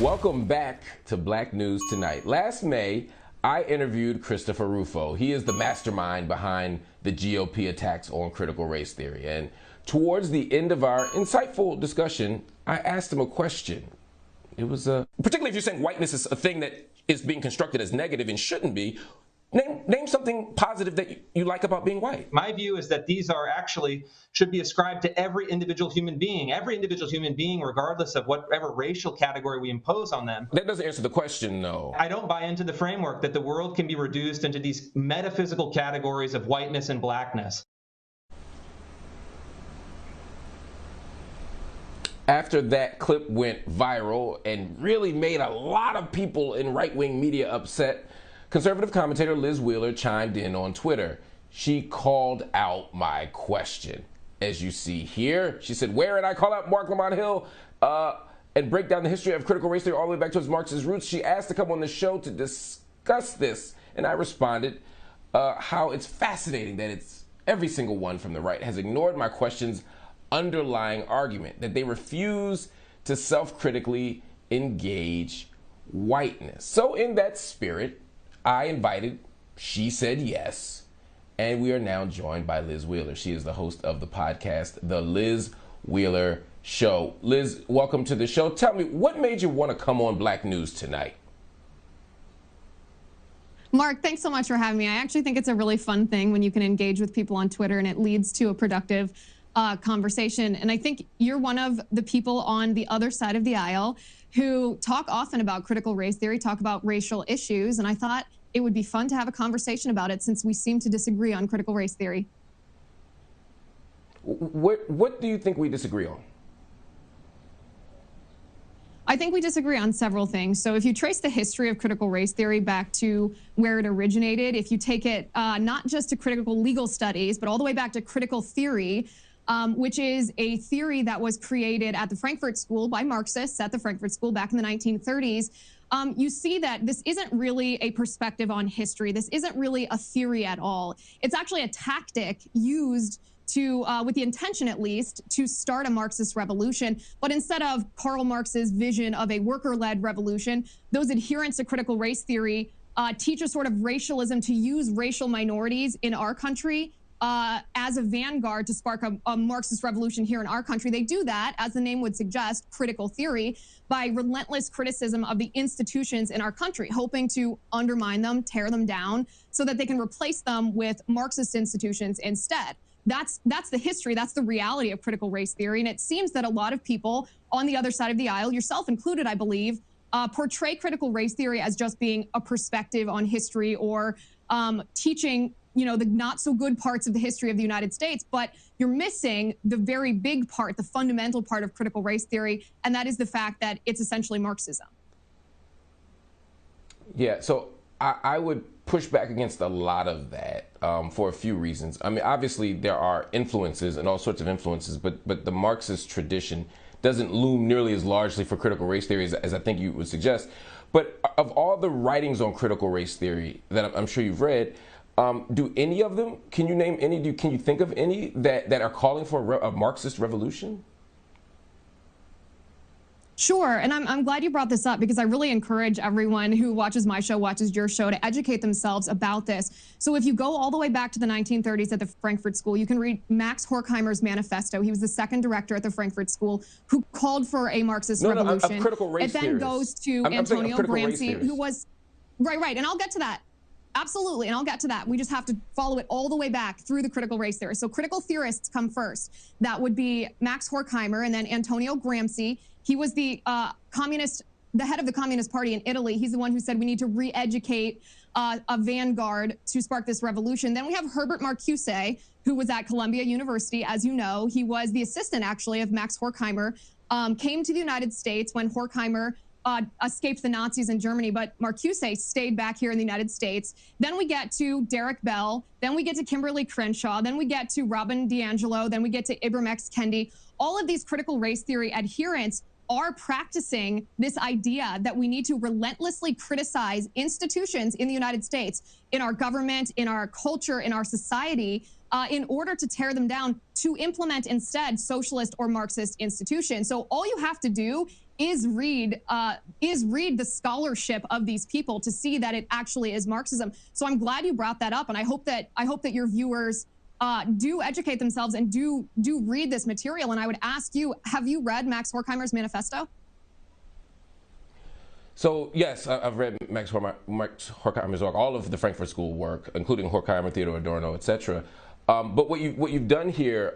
Welcome back to Black News Tonight. Last May, I interviewed Christopher Rufo. He is the mastermind behind the GOP attacks on critical race theory. And towards the end of our insightful discussion, I asked him a question. It was particularly if you're saying whiteness is a thing that is being constructed as negative and shouldn't be, name something positive that you like about being white. My view is that these are actually should be ascribed to every individual human being. Every individual human being, regardless of whatever racial category we impose on them. That doesn't answer the question, though. I don't buy into the framework that the world can be reduced into these metaphysical categories of whiteness and blackness. After that clip went viral and really made a lot of people in right-wing media upset, conservative commentator Liz Wheeler chimed in on Twitter. She called out my question. As you see here, she said, "Where?" And I call out Marc Lamont Hill and break down the history of critical race theory all the way back to its Marxist roots. She asked to come on the show to discuss this. And I responded how it's fascinating that it's every single one from the right has ignored my question's underlying argument, that they refuse to self-critically engage whiteness. So in that spirit, I invited, she said yes, and we are now joined by Liz Wheeler. She is the host of the podcast, The Liz Wheeler Show. Liz, welcome to the show. Tell me, what made you want to come on Black News Tonight? Mark, thanks so much for having me. I actually think it's a really fun thing when you can engage with people on Twitter and it leads to a productive conversation. And I think you're one of the people on the other side of the aisle who talk often about critical race theory, talk about racial issues. And I thought it would be fun to have a conversation about it since we seem to disagree on critical race theory. What do you think we disagree on? I think we disagree on several things. So if you trace the history of critical race theory back to where it originated, if you take it not just to critical legal studies, but all the way back to critical theory, which is a theory that was created at the Frankfurt School by Marxists at the Frankfurt School back in the 1930s, you see that this isn't really a perspective on history. This isn't really a theory at all. It's actually a tactic used to, with the intention at least, to start a Marxist revolution. But instead of Karl Marx's vision of a worker-led revolution, those adherents to critical race theory teach a sort of racialism to use racial minorities in our country as a vanguard to spark a Marxist revolution here in our country. They do that, as the name would suggest, critical theory, by relentless criticism of the institutions in our country, hoping to undermine them, tear them down, so that they can replace them with Marxist institutions instead. That's the history, that's the reality of critical race theory. And it seems that a lot of people on the other side of the aisle, yourself included, I believe, portray critical race theory as just being a perspective on history or teaching, you know, the not so good parts of the history of the United States, but you're missing the very big part, the fundamental part of critical race theory, and that is the fact that it's essentially Marxism. Yeah, so I would push back against a lot of that for a few reasons. I mean, obviously there are influences and all sorts of influences, but the Marxist tradition doesn't loom nearly as largely for critical race theory as I think you would suggest. But of all the writings on critical race theory that I'm sure you've read, do any of them, can you name any, can you think of any that are calling for a Marxist revolution? Sure, and I'm glad you brought this up because I really encourage everyone who watches my show, watches your show, to educate themselves about this. So if you go all the way back to the 1930s at the Frankfurt School, you can read Max Horkheimer's manifesto. He was the second director at the Frankfurt School who called for a Marxist revolution. Of critical race It then theories. goes to Antonio Gramsci, who was, right, and I'll get to that. Absolutely, and I'll get to that. We just have to follow it all the way back through the critical race theory. So critical theorists come first. That would be Max Horkheimer and then Antonio Gramsci. He was the head of the Communist Party in Italy. He's the one who said we need to re-educate a vanguard to spark this revolution. Then we have Herbert Marcuse, who was at Columbia University, as you know. He was the assistant, actually, of Max Horkheimer, came to the United States when Horkheimer escaped the Nazis in Germany, but Marcuse stayed back here in the United States. Then we get to Derek Bell. Then we get to Kimberly Crenshaw. Then we get to Robin DiAngelo. Then we get to Ibram X. Kendi. All of these critical race theory adherents are practicing this idea that we need to relentlessly criticize institutions in the United States, in our government, in our culture, in our society, in order to tear them down, to implement instead socialist or Marxist institutions. So all you have to do read the scholarship of these people to see that it actually is Marxism. So I'm glad you brought that up, and I hope that your viewers do educate themselves and do read this material. And I would ask you, have you read Max Horkheimer's manifesto? So yes, I've read Max Horkheimer's work, all of the Frankfurt School work, including Horkheimer, Theodore Adorno, etc. But what you've done here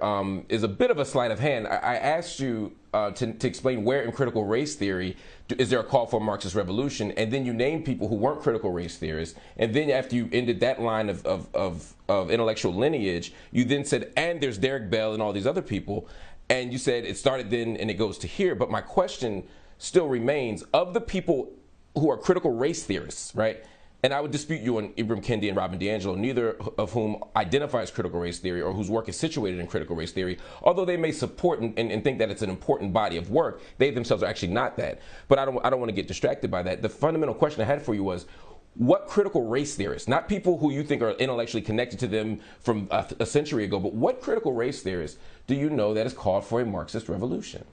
is a bit of a sleight of hand. I asked you to explain where in critical race theory is there a call for a Marxist revolution, and then you named people who weren't critical race theorists. And then after you ended that line of intellectual lineage, you then said, and there's Derek Bell and all these other people, and you said it started then and it goes to here. But my question still remains, of the people who are critical race theorists, right? And I would dispute you on Ibram Kendi and Robin DiAngelo, neither of whom identify as critical race theory or whose work is situated in critical race theory, although they may support and think that it's an important body of work. They themselves are actually not that. But I don't want to get distracted by that. The fundamental question I had for you was, what critical race theorists, not people who you think are intellectually connected to them from a century ago, but what critical race theorists do you know that has called for a Marxist revolution?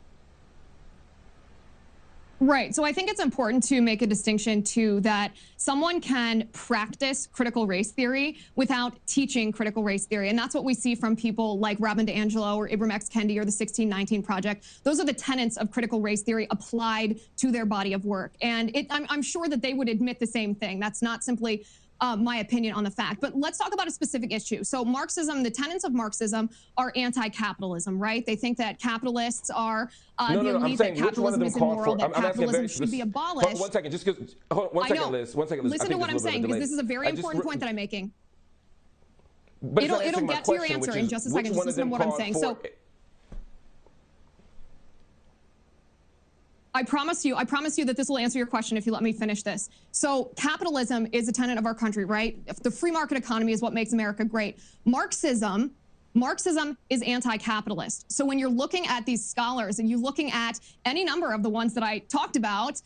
Right. So I think it's important to make a distinction, too, that someone can practice critical race theory without teaching critical race theory. And that's what we see from people like Robin DiAngelo or Ibram X. Kendi or the 1619 Project. Those are the tenets of critical race theory applied to their body of work. And I'm sure that they would admit the same thing. That's not simply my opinion on the fact. But let's talk about a specific issue. So Marxism, the tenets of Marxism are anti-capitalism, right? They think that capitalists are the elite, that capitalism is immoral, that capitalism should be abolished. One second, just because, one second, Liz. Listen to what I'm saying, because this is a very important point that I'm making. It'll get to your answer in just a second. Just listen to what I'm saying. So I promise you that this will answer your question if you let me finish this. So capitalism is a tenet of our country, right? The free market economy is what makes America great. Marxism is anti-capitalist. So when you're looking at these scholars and you're looking at any number of the ones that I talked about,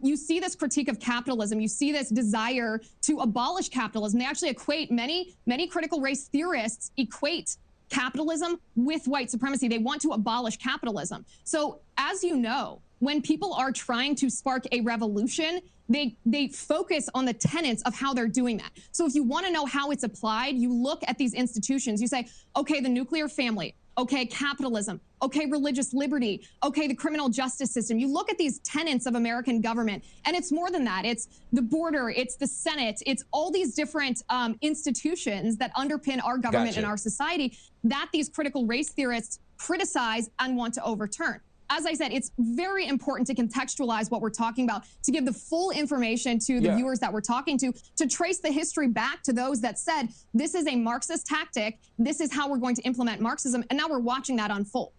you see this critique of capitalism. You see this desire to abolish capitalism. They actually equate, many critical race theorists equate capitalism with white supremacy. They want to abolish capitalism. So as you know, when people are trying to spark a revolution, they focus on the tenets of how they're doing that. So if you want to know how it's applied, you look at these institutions. You say, okay, the nuclear family, okay, capitalism, okay, religious liberty, okay, the criminal justice system. You look at these tenets of American government, and it's more than that. It's the border, it's the Senate, it's all these different institutions that underpin our government and our society that these critical race theorists criticize and want to overturn. As I said, it's very important to contextualize what we're talking about, to give the full information to the viewers that we're talking to trace the history back to those that said, this is a Marxist tactic, this is how we're going to implement Marxism, and now we're watching that unfold.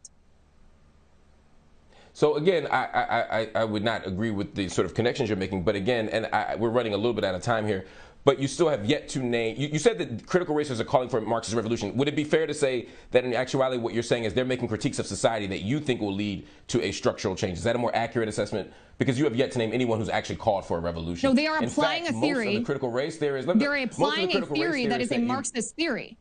So again, I would not agree with the sort of connections you're making, but again, and we're running a little bit out of time here, but you still have yet to name, you said that critical racists are calling for a Marxist revolution. Would it be fair to say that in actuality what you're saying is they're making critiques of society that you think will lead to a structural change? Is that a more accurate assessment? Because you have yet to name anyone who's actually called for a revolution. No, they are applying a theory. Most of the critical race theories, they're applying a theory that is a Marxist theory.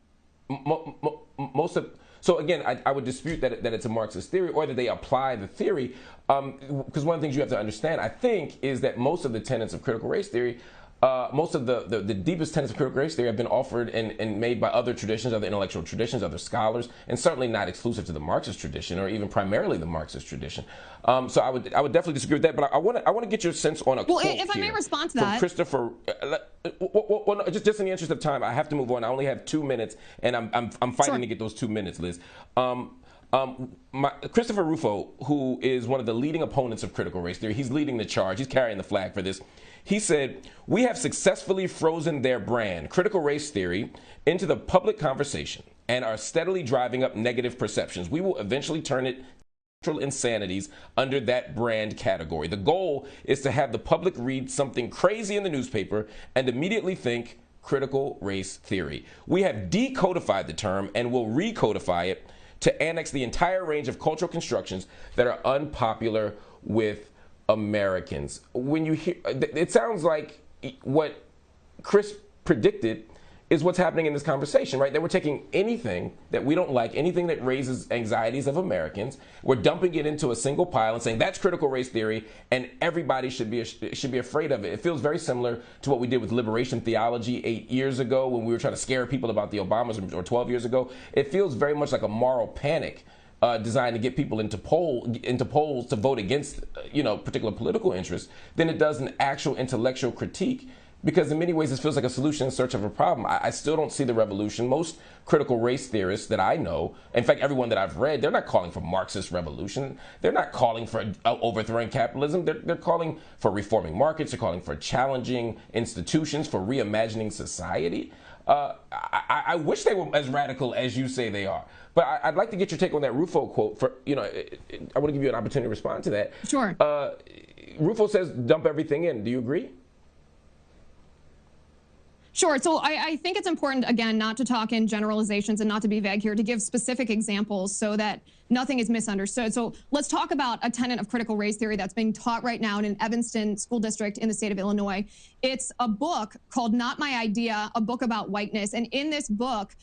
So again, I would dispute that it's a Marxist theory or that they apply the theory, because one of the things you have to understand, I think, is that most of the tenets of critical race theory, most of the deepest tenets of critical race theory have been offered and made by other traditions, other intellectual traditions, other scholars, and certainly not exclusive to the Marxist tradition or even primarily the Marxist tradition. So I would definitely disagree with that. But I want to get your sense on a quote if I may respond to that, Christopher. No, just in the interest of time, I have to move on. I only have 2 minutes, and I'm fighting to get those 2 minutes, Liz. Christopher Rufo, who is one of the leading opponents of critical race theory, he's leading the charge. He's carrying the flag for this. He said, "We have successfully frozen their brand, critical race theory, into the public conversation and are steadily driving up negative perceptions. We will eventually turn it insanities under that brand category. The goal is to have the public read something crazy in the newspaper and immediately think critical race theory. We have decodified the term and will recodify it to annex the entire range of cultural constructions that are unpopular with Americans." When you hear, it sounds like what Chris predicted is what's happening in this conversation, right? That we're taking anything that we don't like, anything that raises anxieties of Americans, we're dumping it into a single pile and saying that's critical race theory, and everybody should be afraid of it. It feels very similar to what we did with liberation theology 8 years ago when we were trying to scare people about the Obamas, or 12 years ago. It feels very much like a moral panic designed to get people into polls to vote against, particular political interests, than it does an actual intellectual critique. Because in many ways, this feels like a solution in search of a problem. I still don't see the revolution. Most critical race theorists that I know, in fact, everyone that I've read, they're not calling for Marxist revolution. They're not calling for overthrowing capitalism. They're calling for reforming markets. They're calling for challenging institutions, for reimagining society. I wish they were as radical as you say they are. But I'd like to get your take on that Rufo quote. I want to give you an opportunity to respond to that. Sure. Rufo says, dump everything in. Do you agree? Sure. So I think it's important, again, not to talk in generalizations and not to be vague here, to give specific examples so that nothing is misunderstood. So let's talk about a tenet of critical race theory that's being taught right now in an Evanston school district in the state of Illinois. It's a book called Not My Idea, a book about whiteness. And in this book,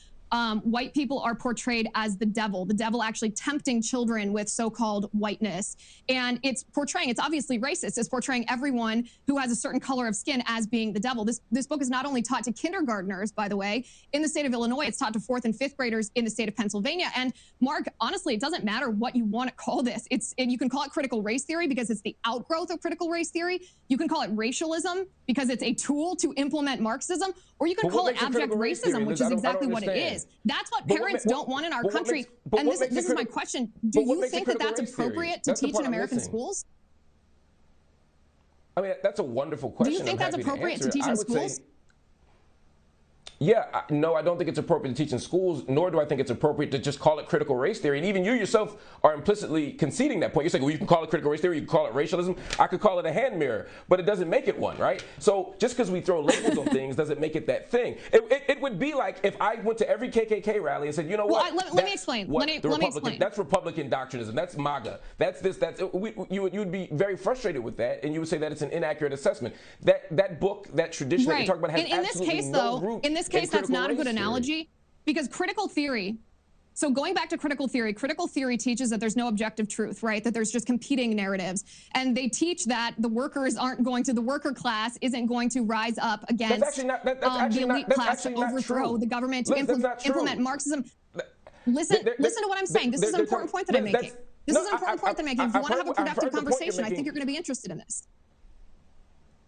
white people are portrayed as the devil actually tempting children with so-called whiteness. And it's obviously racist. It's portraying everyone who has a certain color of skin as being the devil. This book is not only taught to kindergartners, by the way, in the state of Illinois, it's taught to 4th and 5th graders in the state of Pennsylvania. And Mark, honestly, it doesn't matter what you want to call this. And you can call it critical race theory because it's the outgrowth of critical race theory. You can call it racialism because it's a tool to implement Marxism, or you can call it abject racism, which is exactly what it is. That's what parents don't want in our country. And this is my question. Do you think that that's appropriate to teach in American schools? I mean, that's a wonderful question. Do you think that's appropriate to teach in schools? Yeah, no, I don't think it's appropriate to teach in schools, nor do I think it's appropriate to just call it critical race theory. And even you yourself are implicitly conceding that point. You're saying, well, you can call it critical race theory, you can call it racialism. I could call it a hand mirror, but it doesn't make it one, right? So just because we throw labels on things doesn't make it that thing. It would be like if I went to every KKK rally and said, you know what? Let me explain. Let me explain. That's Republican doctrinism. That's MAGA. That's this. You would be very frustrated with that, and you would say that it's an inaccurate assessment. That book, that tradition that you're talking about, has absolutely no root. In this case, that's not a good analogy, because critical theory, so going back to critical theory teaches that there's no objective truth, right? That there's just competing narratives. And they teach that the worker class isn't going to rise up against the elite class to overthrow the government, to implement Marxism. Listen to what I'm saying. This is an important point that I'm making. This is an important point that I'm making. If you want to have a productive conversation, I think you're going to be interested in this.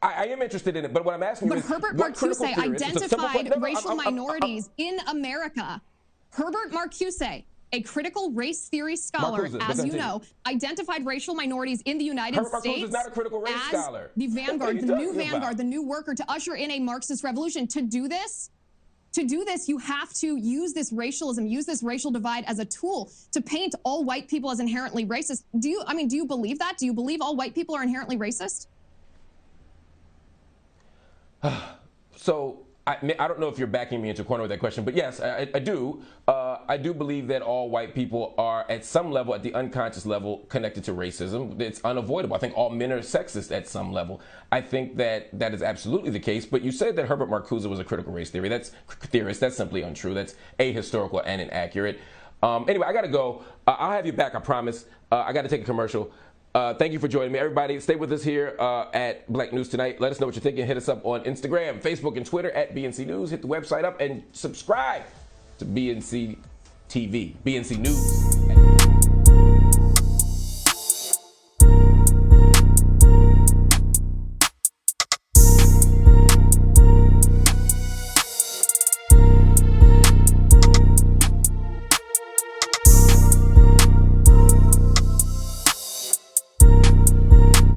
I am interested in it, but what I'm asking you is, Herbert Marcuse identified racial minorities in America. Herbert Marcuse, a critical race theory scholar, as you know, identified racial minorities in the United States is not a critical race scholar. The vanguard, the new vanguard, the new worker, to usher in a Marxist revolution. To do this, you have to use this racialism, use this racial divide as a tool to paint all white people as inherently racist. Do you believe that? Do you believe all white people are inherently racist? So I don't know if you're backing me into a corner with that question, but yes, I do. I do believe that all white people are at some level, at the unconscious level, connected to racism. It's unavoidable. I think all men are sexist at some level. I think that is absolutely the case. But you said that Herbert Marcuse was a critical race theorist. That's simply untrue. That's ahistorical and inaccurate. Anyway, I got to go. I'll have you back, I promise. I got to take a commercial. Thank you for joining me. Everybody, stay with us here at Black News Tonight. Let us know what you're thinking. Hit us up on Instagram, Facebook, and Twitter at BNC News. Hit the website up and subscribe to BNC TV, BNC News.